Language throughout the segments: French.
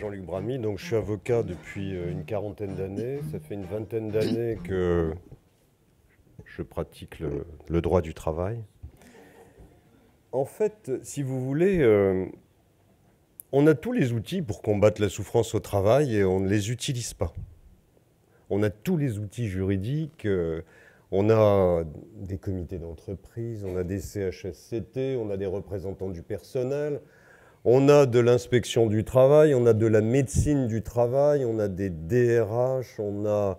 Jean-Luc Bramy, donc je suis avocat depuis une quarantaine d'années. Ça fait une vingtaine d'années que je pratique le droit du travail. En fait, si vous voulez, on a tous les outils pour combattre la souffrance au travail et on ne les utilise pas. On a tous les outils juridiques, on a des comités d'entreprise, on a des CHSCT, on a des représentants du personnel, on a de l'inspection du travail, on a de la médecine du travail, on a des DRH, on a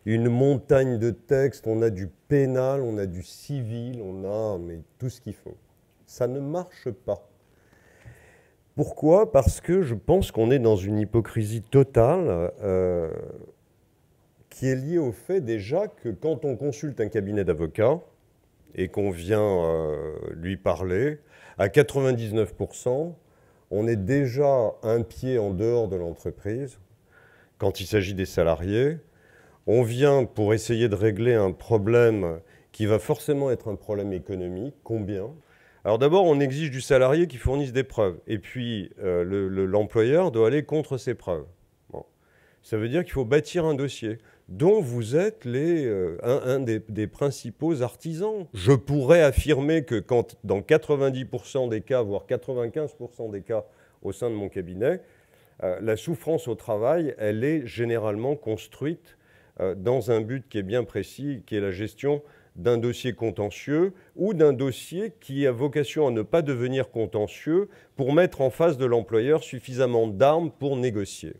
une montagne de textes, on a du pénal, on a du civil, on a tout ce qu'il faut. Ça ne marche pas. Pourquoi? Parce que je pense qu'on est dans une hypocrisie totale qui est liée au fait déjà que quand on consulte un cabinet d'avocats et qu'on vient lui parler, à 99%, on est déjà un pied en dehors de l'entreprise. Quand il s'agit des salariés, on vient pour essayer de régler un problème qui va forcément être un problème économique. Combien? Alors d'abord, on exige du salarié qu'il fournisse des preuves. Et puis, l'employeur doit aller contre ces preuves. Bon. Ça veut dire qu'il faut bâtir un dossier dont vous êtes un des principaux artisans. Je pourrais affirmer que quand, dans 90% des cas, voire 95% des cas au sein de mon cabinet, la souffrance au travail, elle est généralement construite dans un but qui est bien précis, qui est la gestion d'un dossier contentieux ou d'un dossier qui a vocation à ne pas devenir contentieux pour mettre en face de l'employeur suffisamment d'armes pour négocier.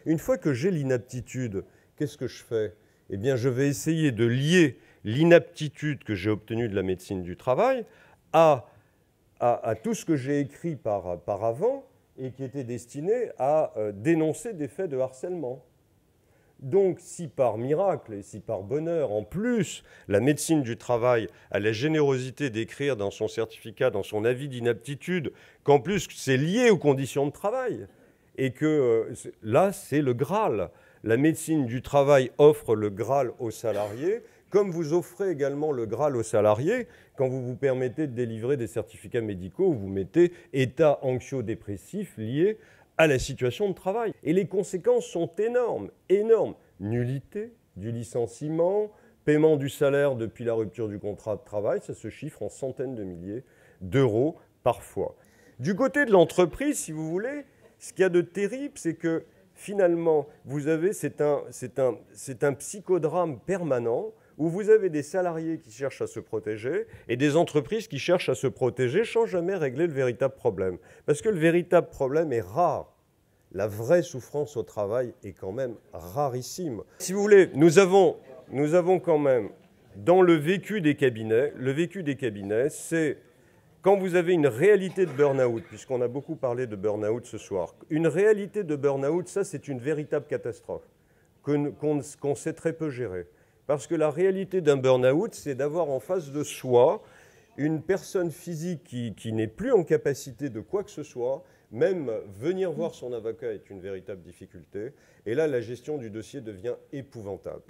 Une fois que j'ai l'inaptitude, qu'est-ce que je fais? Eh bien, je vais essayer de lier l'inaptitude que j'ai obtenue de la médecine du travail à tout ce que j'ai écrit par avant et qui était destiné à dénoncer des faits de harcèlement. Donc, si par miracle et si par bonheur, en plus, la médecine du travail a la générosité d'écrire dans son certificat, dans son avis d'inaptitude, qu'en plus c'est lié aux conditions de travail, et que là, c'est le Graal. La médecine du travail offre le Graal aux salariés, comme vous offrez également le Graal aux salariés quand vous vous permettez de délivrer des certificats médicaux où vous mettez état anxio-dépressif lié à la situation de travail. Et les conséquences sont énormes, énormes. Nullité du licenciement, paiement du salaire depuis la rupture du contrat de travail, ça se chiffre en centaines de milliers d'euros parfois. Du côté de l'entreprise, si vous voulez, ce qu'il y a de terrible, c'est que finalement, vous avez, c'est un psychodrame permanent où vous avez des salariés qui cherchent à se protéger et des entreprises qui cherchent à se protéger sans jamais régler le véritable problème. Parce que le véritable problème est rare. La vraie souffrance au travail est quand même rarissime. Si vous voulez, nous avons quand même, dans le vécu des cabinets, c'est quand vous avez une réalité de burn-out, puisqu'on a beaucoup parlé de burn-out ce soir, une réalité de burn-out, ça c'est une véritable catastrophe qu'on sait très peu gérer. Parce que la réalité d'un burn-out, c'est d'avoir en face de soi une personne physique qui n'est plus en capacité de quoi que ce soit. Même venir voir son avocat est une véritable difficulté. Et là, la gestion du dossier devient épouvantable.